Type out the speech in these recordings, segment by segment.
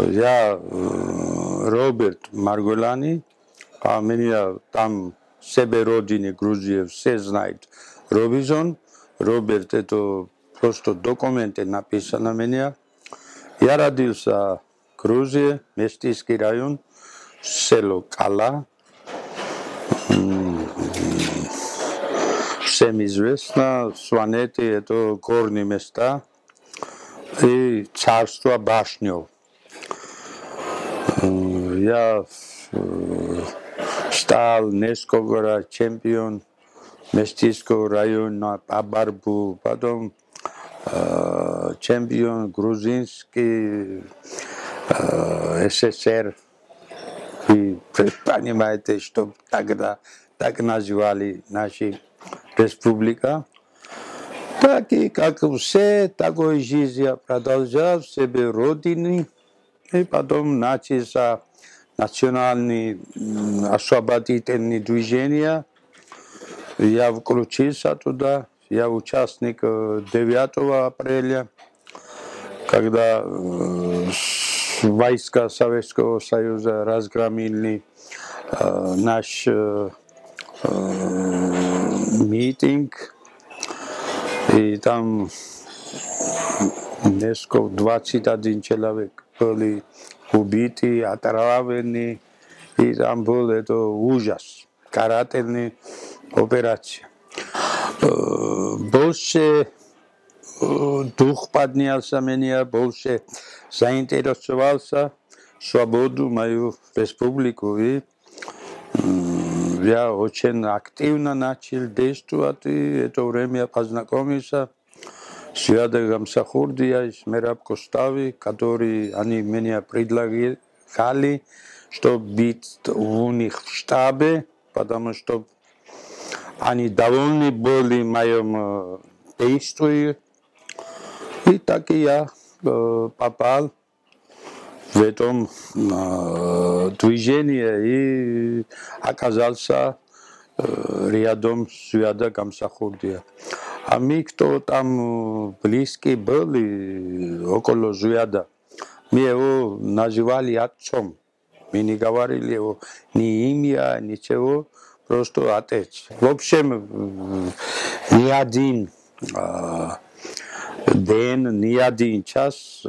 Я Роберт Марголани, а меня там себе родине Грузии все знают. Робизон. Роберт это просто документы написано меня. Я родился в Грузии, Местийский район, село Кала. Всем известно, Сванети это горные места и царство башню. Я стал несколько раз чемпион Местийского района по борьбу, потом чемпион грузинский СССР. Вы понимаете, что тогда так называли наша республика. Так и как все, такой жизнь я продолжал в себе родины. И потом начался национальные освободительные движения. Я включился туда. Я участник 9 апреля, когда войска Советского Союза разгромили наш митинг. И там несколько, 21 человек были убиты, отравлены. И там был это ужас, карательная операция. Больше дух поднялся меня, больше заинтересовался свободу мою республику. И я очень активно начал действовать, и это время познакомился с Ядагом Сахурдией, с Мераб Костави, которые они меня предлагали, чтобы быть у них в штабе, потому что они довольны были моим действием. И так и я попал в этом движении и оказался рядом с Ядагом Сахурдией. А мы, кто там близкие были около Зуяда, мы его называли отцом. Мы не говорили его ни имя, ничего, просто отец. В общем, ни один день, ни один час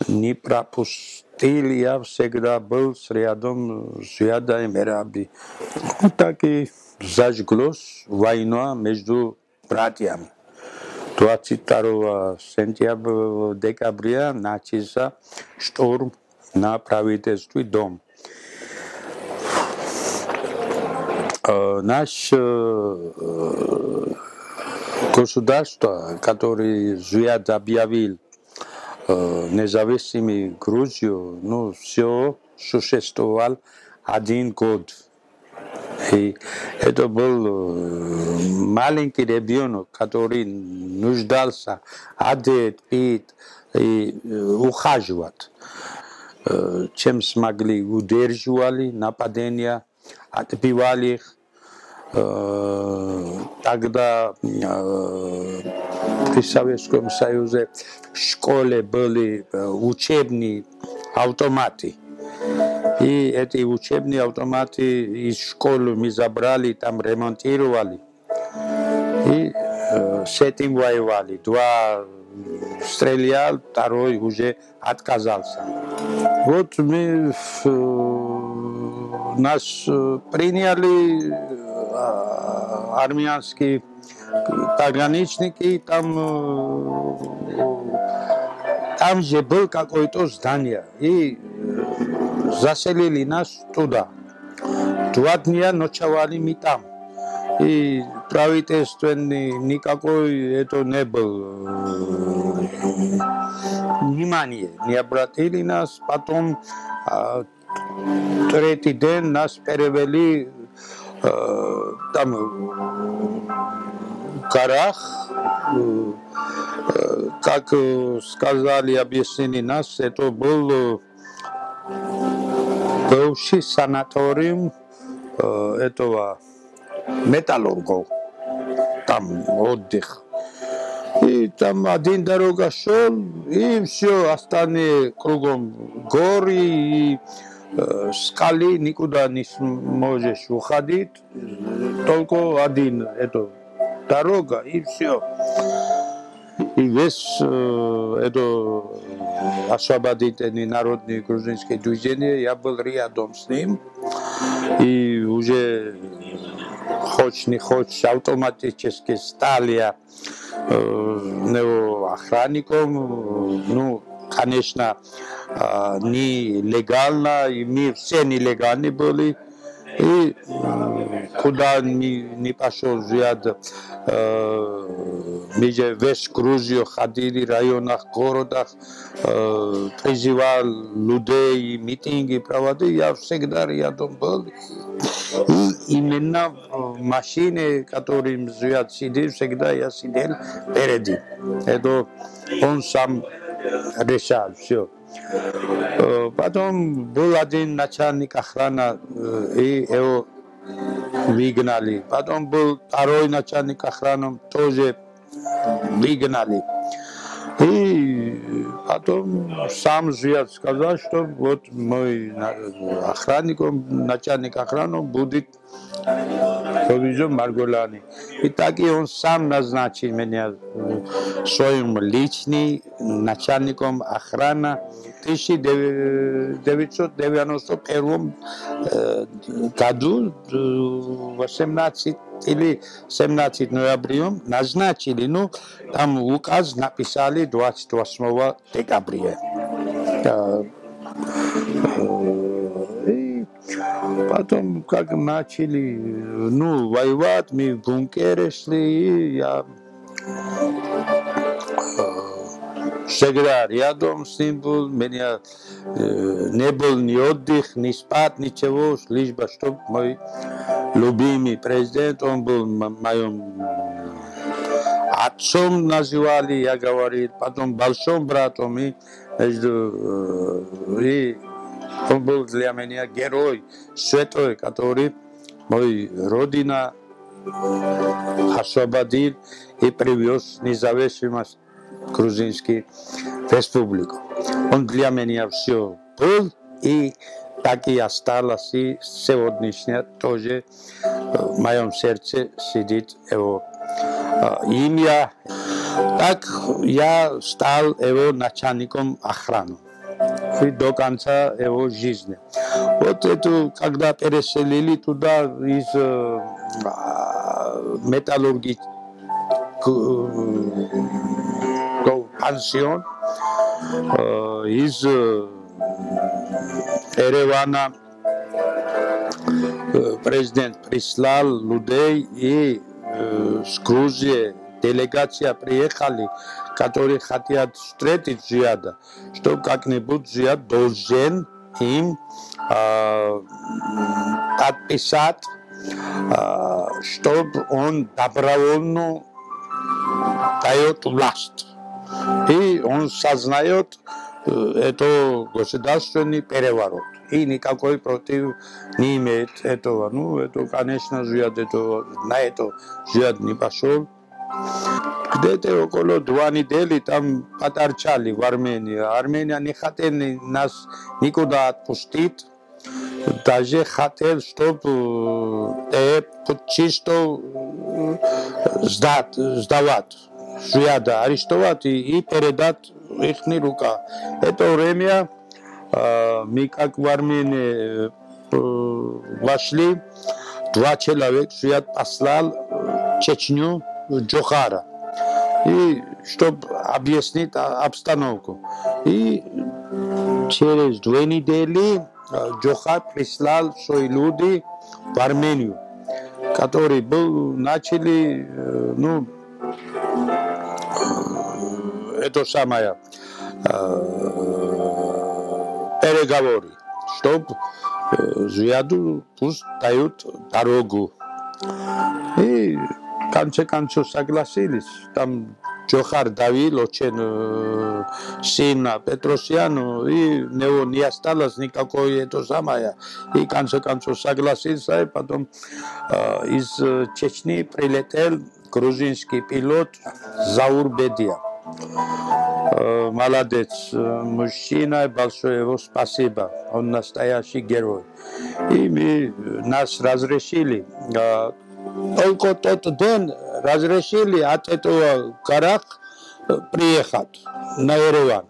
не пропустил. Я всегда был рядом с Зуядой Мераби. Так и зажглась война между братьями. 22 декабря начался шторм на правительственный дом. Наше государство, которое Зуяд объявил независимой Грузию, ну, все существовал 1 год. И это был маленький ребенок, который нуждался одеть, пить и ухаживать. Чем смогли, удерживали нападения, отбивали их. Тогда при Советском Союзе в школе были учебные автоматы. И эти учебные автоматы из школы мы забрали, там ремонтировали. И с этим воевали. 2 стрелял, 2 уже отказался. Вот мы нас приняли армянские пограничники, там же был какое-то здание. И заселили нас туда. 2 дня ночевали мы там. И правительственный никакой это не был. Внимание не обратили нас. Потом 3-й день нас перевели там в горах. Как сказали, объяснили нас, это был бывший санаториум этого металлургов. Там отдых. И там один дорога шел, и все, остальные кругом горы и скалы, никуда не сможешь уходить, только один это дорога, и все. И весь это освободительный народный грузинский движение, я был рядом с ним, и уже хочешь не хочешь, автоматически стал я охранником, ну, конечно, нелегально, и мы все нелегальны были, и куда не пошел Зияд, мы же весь Грузию ходили, в районах, городах, призывал людей, митинги проводил, я всегда рядом был. И именно в машине, в которой Зияд сидел, всегда я сидел впереди. Это он сам решал все. Потом был один начальник охраны, и его выгнали. Потом был второй начальник охраны, тоже выгнали. И потом сам Зияд сказал, что вот мой охранник, начальник охраны будет Провизор Марголани. И так и он сам назначил меня своим личным начальником охраны. В 1991 году, 18 или 17 ноября назначили, ну, там указ написали 28 декабря. И потом, как начали, ну, воевать, мы в бункере шли, и я всегда рядом с ним был, у меня не был ни отдых, ни спать, ничего, лишь бы, чтобы мой любимый президент, он был моим отцом называли, я говорил, потом большим братом, и он был для меня герой святой, который мой родина освободил и привез независимость Грузинской республику. Он для меня все был, и так и осталось, и сегодняшнее тоже в моем сердце сидит его имя. Так я стал его начальником охраны и до конца его жизни. Вот это, когда переселили туда из металлургического пансион, из Еревана президент прислал людей, и с Грузии делегация приехали, которые хотят встретить Зияда, что как-нибудь Зияд должен им подписать, чтобы он добровольно дает власть. И он сознает это государственный переворот. И никакой против не имеет этого. Ну, это, конечно, Зияд на это Зияд не пошел. Где-то около 2 недели там поторчали в Армении. Армения не хотела нас никуда отпустить. Даже хотел, чтобы чисто сдавать, Зияда арестовать и передать в их руках. Это время мы как в Армении вошли, 2 человека Зияд послал в Чечню, в Джохара, и чтобы объяснить обстановку. И через 2 недели Джохар прислал свои люди в Армению, которые начали, ну, это самое, переговоры, чтобы Зияду пусть дают дорогу. И в конце концов согласились. Там Джохар давил очень сильно Петросяну, и у него не осталось никакой это самое. И в конце концов согласился, и потом из Чечни прилетел грузинский пилот Заурбедия. Молодец мужчина, большое его спасибо, он настоящий герой. И нас разрешили, только тот день разрешили от этого Карак приехать на Ереван.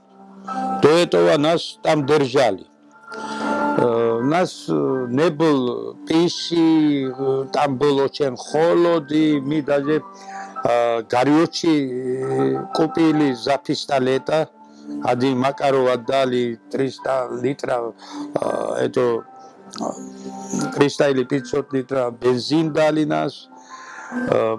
До этого нас там держали. У нас не было пищи, там был очень холод, и мы даже горючий купили за пистолета. Один Макаров отдали 300 литров, это 300 или 500 литров бензин дали нас.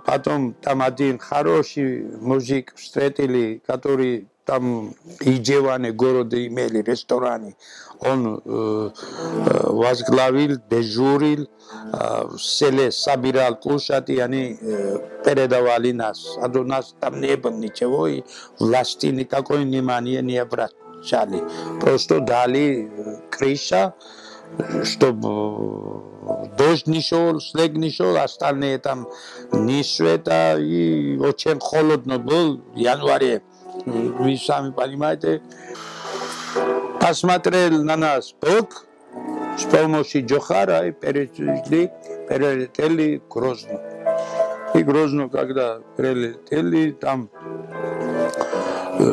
Потом там один хороший мужик встретили, который там и Джеване города имели рестораны. Он возглавил, дежурил, в селе собирал кушать, и они передавали нас. А у нас там не было ничего, и власти никакое внимание не обращали. Просто дали крыша, чтобы дождь не шел, снег не шел, остальные там ни света, и очень холодно был в январе. Вы сами понимаете. Посмотрел на нас Бог с помощью Джохара и перелетели Грозно. И Грозно, когда прилетели, там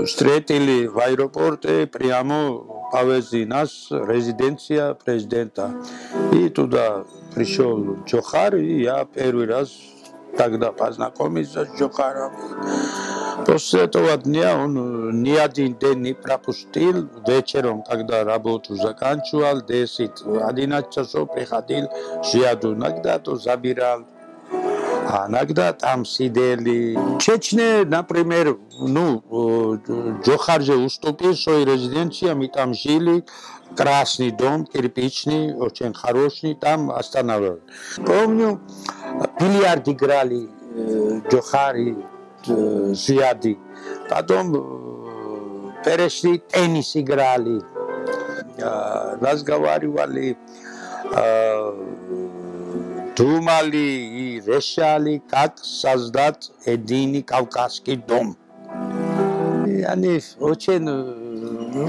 встретили в аэропорте, прямо повезли нас в резиденция президента. И туда пришел Джохар, и я первый раз тогда познакомился с Джохаром. После этого дня он ни один день не пропустил. Вечером, когда работу заканчивал, 10-11 часов приходил, жияду. Иногда то забирал, а иногда там сидели. В Чечне, например, Джохар же уступил свою резиденцию, мы там жили. Красный дом, кирпичный, очень хороший, там остановили. Помню, бильярд играли Джохар и Зияды. Потом перешли, теннис играли, разговаривали, думали и решали, как создать единый Кавказский дом. И они очень,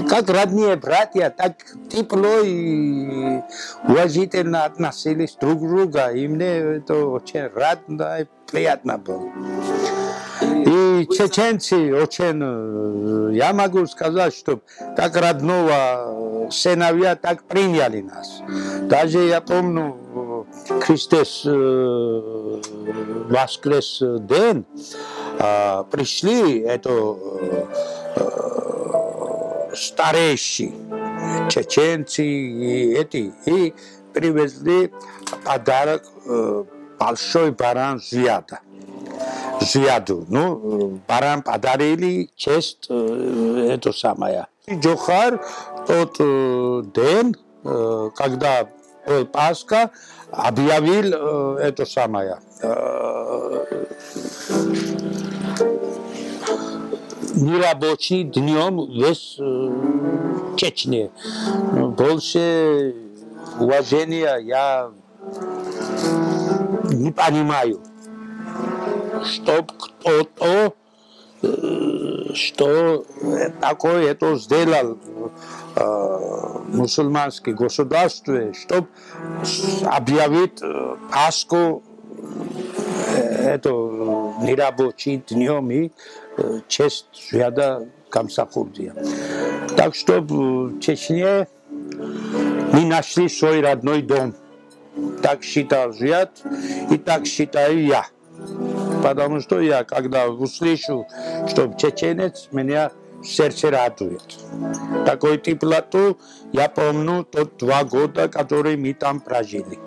как родные братья, так тепло и уважительно относились друг к другу. И мне это очень радостно и приятно было. И чеченцы очень, я могу сказать, что как родного сыновья, так приняли нас. Даже я помню, Христос воскрес день, пришли это старейшие чеченцы и привезли подарок большой баран Зияду. Баран подарили, честь это самое. Джохар тот день, когда был Пасха, объявил это самое. Нерабочий днем весь Чечне. Больше уважения я не понимаю, чтоб кто-то что такое это сделал мусульманское государство, чтобы объявить Пасху это нерабочий днем и честь Зияда Гамсахурдия. Так что в Чечне мы нашли свой родной дом. Так считал Зияд и так считаю я. Потому что я, когда услышу, что чеченец, меня сердце радует. Такой теплоту я помню тот 2 года, которые мы там прожили.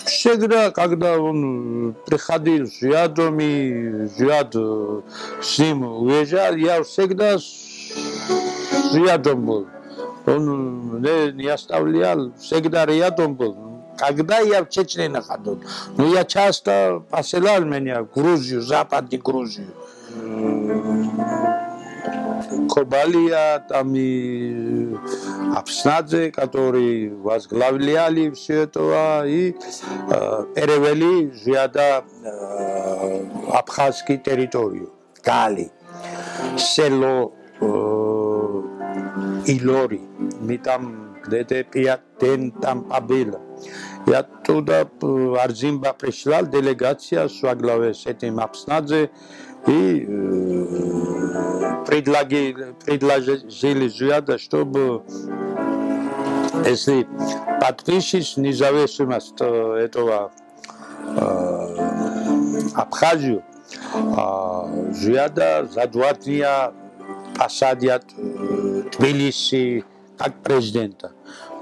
Всегда, когда он приходил с Зиядом и Зияд с ним уезжал, я всегда с Зиядом был. Он не оставлял, всегда рядом был. Когда я в Чечне находился, но я часто посылал меня в Грузию, Западную Грузию. Кобалия, там и Апснадзе, которые возглавляли все это, и перевели Жиада абхазскую территорию, Кали, село Илори, мы там где-то 5 дней там побыли. И оттуда Арзимба пришла делегация во главе с этим Апснадзе и предложили Жиада, чтобы если подпишешь независимость этого Абхазию, Жиада за 2 дня посадят Тбилиси как президента.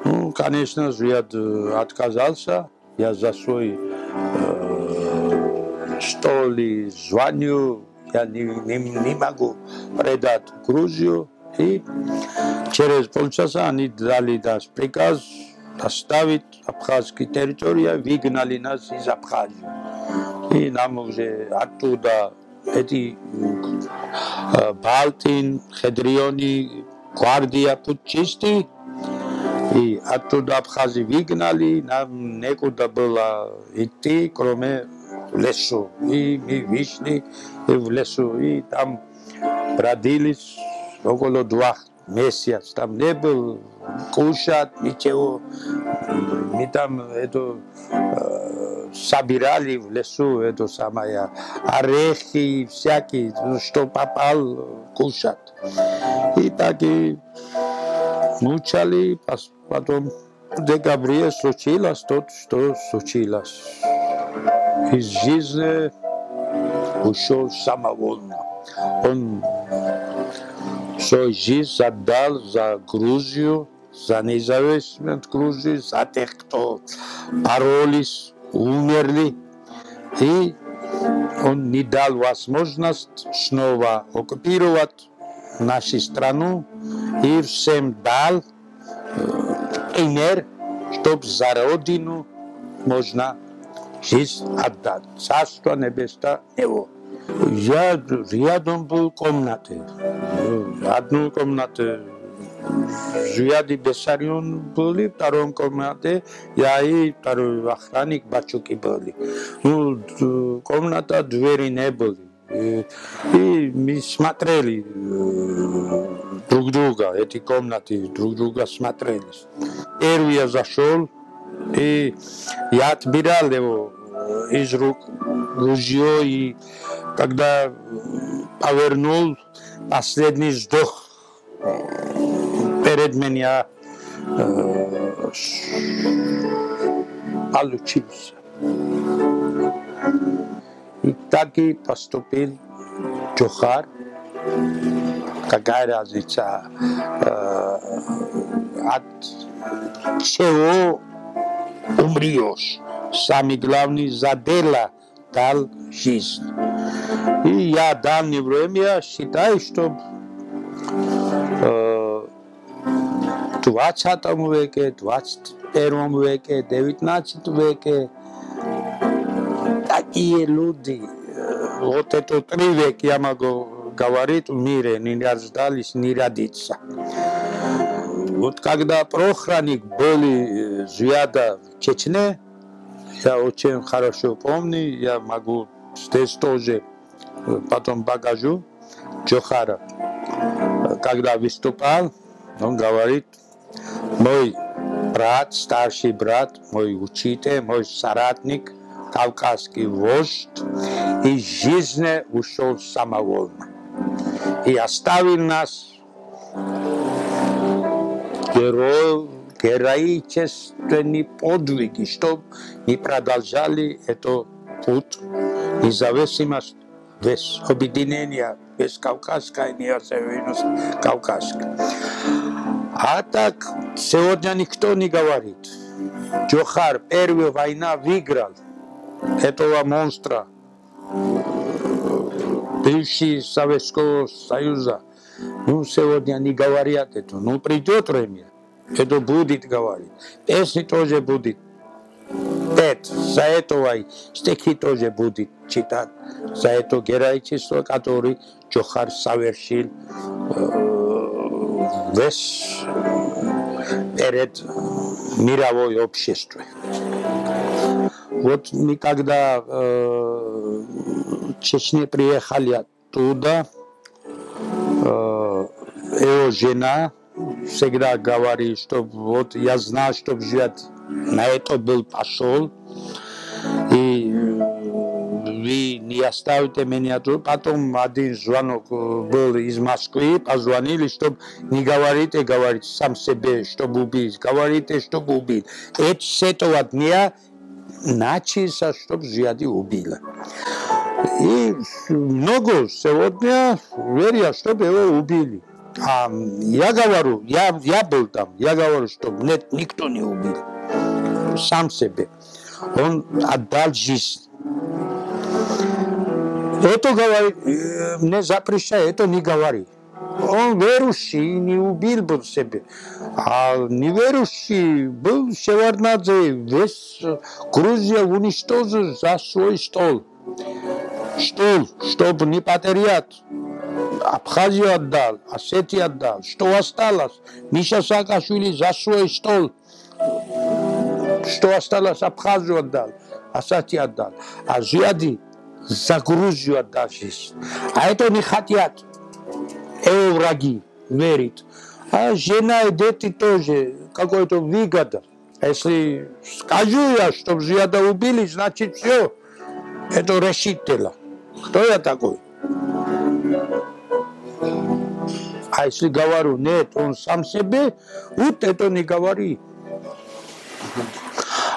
Ну, конечно, Жиад отказался. Я за свой стол и званию я не могу предать Грузию. И через полчаса они дали приказ оставить абхазскую территорию, выгнали нас из Абхазии. И нам уже оттуда эти Балтин, Хедриони, гвардия путчисты, и оттуда Абхазии выгнали, нам некуда было идти, кроме лесу. И мы вышли в лесу, и там родились около 2 месяцев. Там не было кушать, ничего. Мы там собирали в лесу орехи всякие, что попал кушать. И так и мучали, потом в декабре случилось то, что случилось. Из жизни ушел самовольно. Он свою жизнь отдал за Грузию, за независимость Грузии, за тех, кто боролись, умерли. И он не дал возможность снова оккупировать нашу страну и всем дал пример, чтобы за родину можно жизнь отдать. Царство небесное его. Я рядом был комнаты. Одну комнату Жиад и Бессарион были, второй комнате я и второй охранник Бачуки были. Ну, комната, двери не были. И мы смотрели друг друга, эти комнаты друг друга смотрели. Первый я зашел, и я отбирал его из рук ружье, и когда повернул, последний вздох перед меня получился. И так и поступил Джохар. Какая разница, от чего умрешь? Самый главный за дело дал жизнь. И я в данное время считаю, что в 20 веке, 21 веке, 19 веке такие люди, вот это 3 века я могу говорить, в мире не рождались, не родиться. Вот когда Прохраник были Жиада в Чечне, я очень хорошо помню, я могу здесь тоже потом покажу Джохара. Когда выступал, он говорит: мой брат, старший брат, мой учитель, мой соратник, кавказский вождь, из жизни ушел самовольно. И оставил нас героические подвиги, чтобы мы продолжали этот путь, независимость, без объединения, без Кавказской независимости Кавказской. А так сегодня никто не говорит. Джохар первую войну выиграл этого монстра, бывший Советского Союза. Ну, сегодня не говорят это. Ну, придет время, это будет говорить. Песни тоже будет петь. За этого стихи тоже будет читать. За это героичество, которое Джохар совершил вес перед мировой обществом. Вот мы когда в Чечне приехали оттуда, его жена всегда говорит, что вот я знал, что живет, на это был пошел, и вы не оставите меня тут. Потом один звонок был из Москвы, позвонили, чтобы не говорите, говорит сам себе, чтобы убить, говорите, чтобы убить. И с этого дня начался, чтобы Зияди убила. И много сегодня верят, чтобы его убили. А я говорю, я был там, я говорю, что нет, никто не убил. Сам себе. Он отдал жизнь. Это говорит, мне запрещает, это не говорит. Он верующий, не убил бы себе. А неверующий был Шеварднадзе, весь Грузия уничтожил за свой стол. Стол, чтобы не потерять. Абхазию отдал, Осетию отдал. Что осталось? Миша Саакашвили за свой стол. Что осталось? Абхазию отдал, Осетию отдал. А Зияди за Грузию отдал жизнь. А это не хотят. Враги верит. А жена и дети тоже какой-то выгода. Если скажу я, чтобы Зияда убили, значит все. Это решительно. Кто я такой? А если говорю, нет, он сам себе, вот это не говори.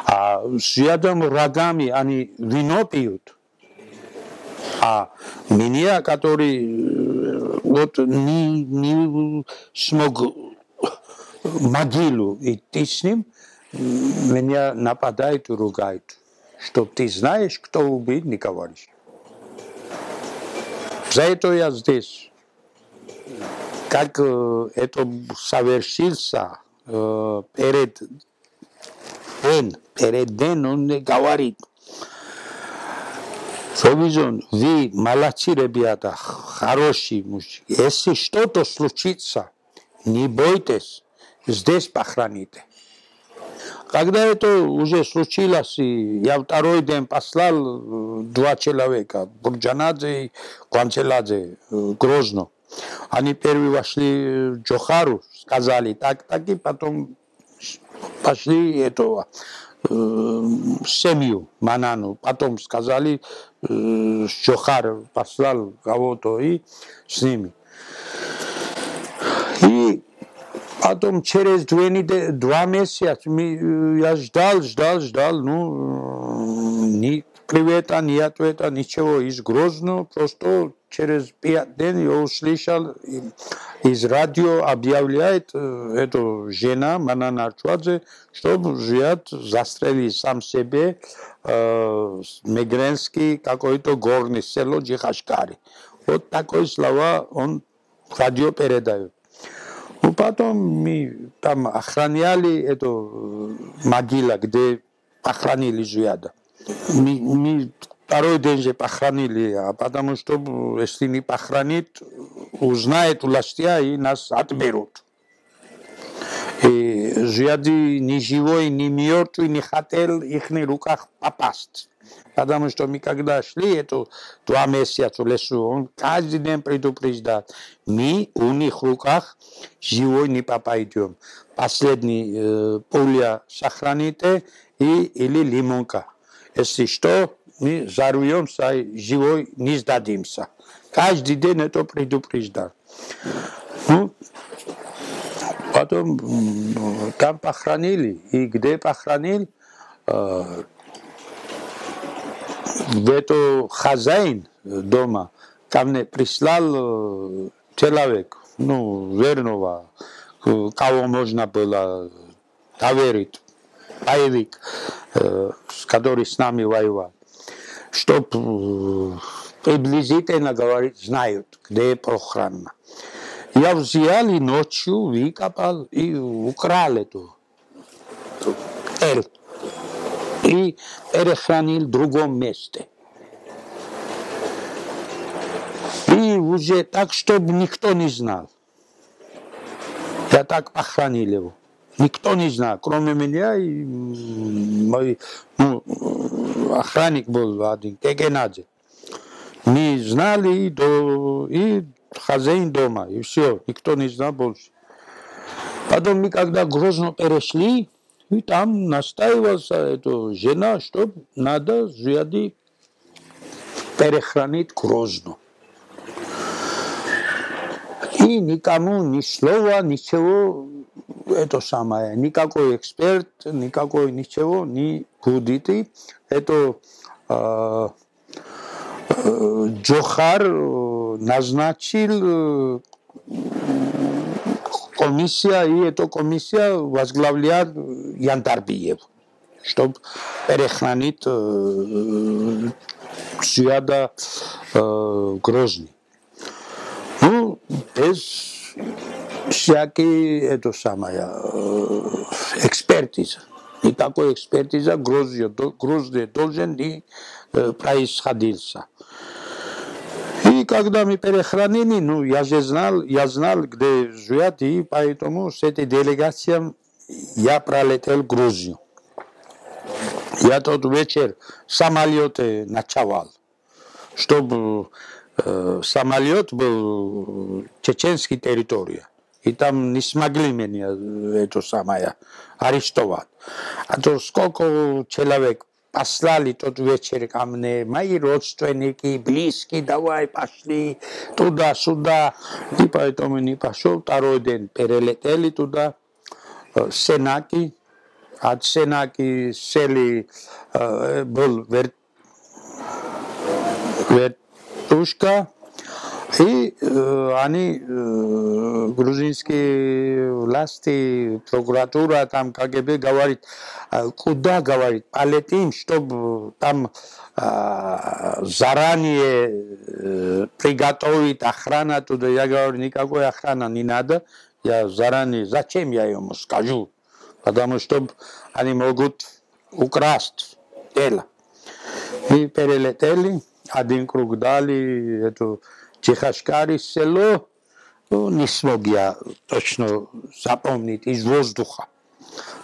А с Зиядом врагами они вино пьют. А меня, который вот не смог могилу идти с ним, меня нападают и ругают. Что ты знаешь, кто убит, не говоришь. За это я здесь. Как это совершился перед день, он не говорит. Совизон, вы молодцы, ребята, хорошие мужчины. Если что-то случится, не бойтесь, здесь похороните. Когда это уже случилось, я второй день послал 2 человека, Бурджанадзе и Кванчеладзе, Грозно. Они первые вошли в Джохару, сказали так, и потом пошли этого семью Манану. Потом сказали, с Джохара послал кого-то и с ними. И потом через 2 месяца я ждал, ни привета, ни ответа, ничего из Грозного, просто через 5 дней я услышал, из радио объявляет эта жена Манан Арчвадзе, чтобы Зияд застрелил сам себе Мегренский какой-то горный село Джихашкари. Вот такое слова он в радио передает. Ну, потом мы там охраняли эту могилу, где похоронили Зияда. Мы второй день же похоронили, а потому что, если не похоронит, узнает власти и нас отберут. И Зияди ни живой, ни мертвый не хотел в их руках попасть. Потому что мы когда шли, это 2 месяца в лесу, он каждый день предупреждал, мы у них в руках живой не попадем. Последний пуля сохраните или лимонка. Если что, мы зарвемся и живой не сдадимся. Каждый день это предупреждал. Ну, потом там похоронили. И где похоронили? Это хозяин дома ко мне прислал человек, верного, кого можно было доверить, боевик, который с нами воевал, чтобы приблизительно говорить, знают, где похоронено. Я взял и ночью выкопал и украл эту тело. И перехранил в другом месте. И уже так, чтобы никто не знал. Я так похоронил его. Никто не знал, кроме меня и мой охранник был один, Геннадий. Не знали и хозяин дома, и все, никто не знал больше. Потом мы когда Грозно перешли, и там настаивался эта жена, что надо Зуяди перехранить Грозно. И никому ни слова, ничего, это самое, никакой эксперт, никакой ничего не будет. Это Джохар назначил комиссия, и эта комиссия возглавляет Яндарбиев, чтобы перехранить Зуяда Грозный. Ну, без всякой, это самое, экспертизы. Никакой экспертизы Грозный должен не происходился. И когда мы перехранили, ну, я знал, где Зуяд, и поэтому с этой делегацией я пролетел в Грузию. Я тот вечер самолеты ночевал, чтобы самолет был чеченской территории. И там не смогли меня это самое арестовать. А то сколько человек послали тот вечер ко мне, мои родственники, близкие, давай пошли туда-сюда. И поэтому не пошел. Второй день перелетели туда, Сенаки. От Сенаки сели, был вертушка. И они, грузинские власти, прокуратура, там КГБ говорит, куда, говорит, полетим, чтобы там заранее приготовить охрану туда. Я говорю, никакой охраны не надо, я заранее, зачем я ему скажу, потому что они могут украсть тело. И перелетели, один круг дали, эту Чехашкари село, не смог я точно запомнить из воздуха.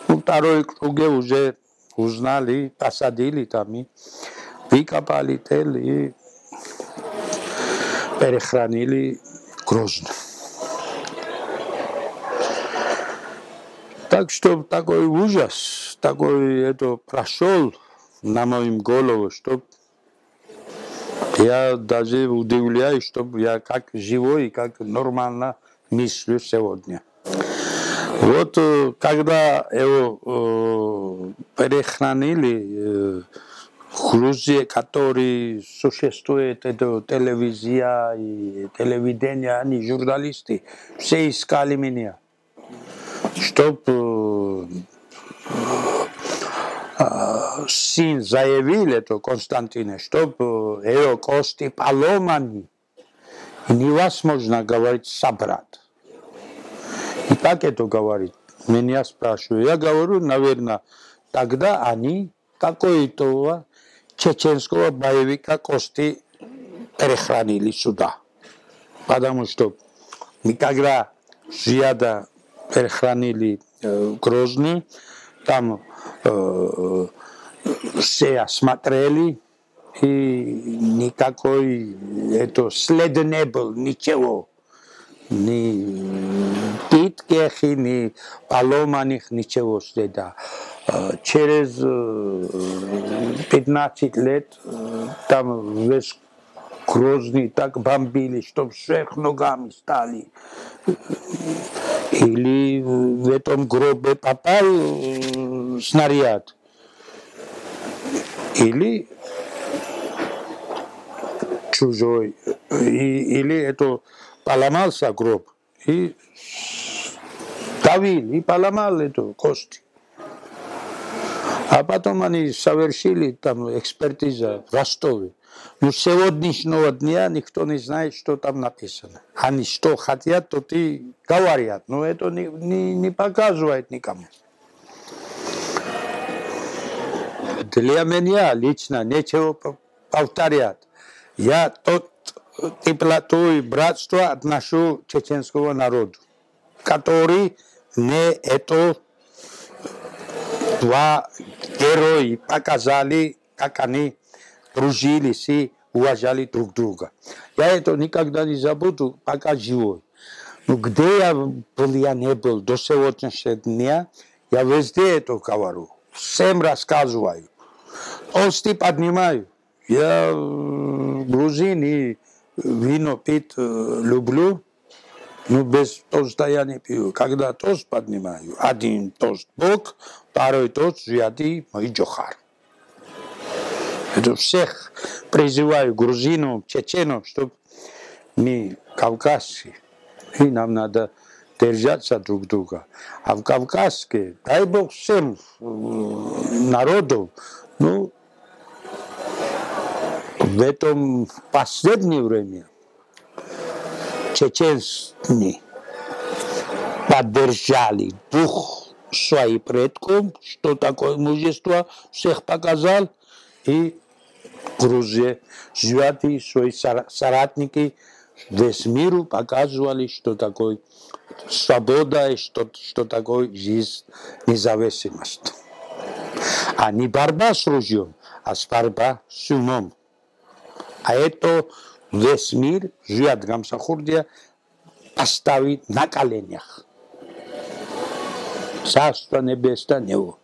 Ну, второй круг уже узнали, посадили там, и выкопали тело и перехранили Грозно. Так что такой ужас, такой это прошел на моем голову, что я даже удивляюсь, что я как живой и как нормально мыслю сегодня. Вот когда его перехранили в Грузии, который существует, это телевизия и телевидение, они журналисты, все искали меня, чтобы сын заявил, это Константин, чтобы ее кости поломаны, невозможно, говорит, собрать. И как это говорит? Меня спрашивают. Я говорю, наверное, тогда они какого-то чеченского боевика кости перехранили сюда. Потому что мы когда Зуяда перехранили Грозный, там все осмотрели, и никакой след не был, ничего. Ни питких, ни поломанных, ничего следа. Через 15 лет там весь Грозный так бомбили, что вверх ногами стали. Или в этом гробе попал снаряд. Или чужой. Или это поломался гроб. И давил, и поломал эту кость. А потом они совершили там экспертизу в Ростове. Но с сегодняшнего дня никто не знает, что там написано. Они что хотят, то и говорят, но это не показывает никому. Для меня лично нечего повторять. Я теплоту и братство отношу чеченского народу. который не это два герои показали, как они дружились и уважали друг друга. Я это никогда не забуду, пока живой. Ну, где я был, я не был до сегодняшнего дня, я везде это говорю, всем рассказываю. Тосты поднимаю. Я грузин и вино пить люблю, но без тоста я не пью. Когда тост поднимаю, один тост Бог, второй тост святый мой Джохар. Это всех призываю грузинов, чеченов, чтобы мы кавказцы, и нам надо держаться друг друга. А в Кавказе, дай Бог всем народов, ну, в этом последнее время чеченцы поддержали дух своих предков, что такое мужество всех показал, и Грузия, святые свои соратники весь миру показывали, что такое свобода и что такое жизнь, независимость. А не борьба с ружьем, а борьба с умом. А это весь мир, Зиад Гамсахурдия, поставит на коленях. Царство небесное него.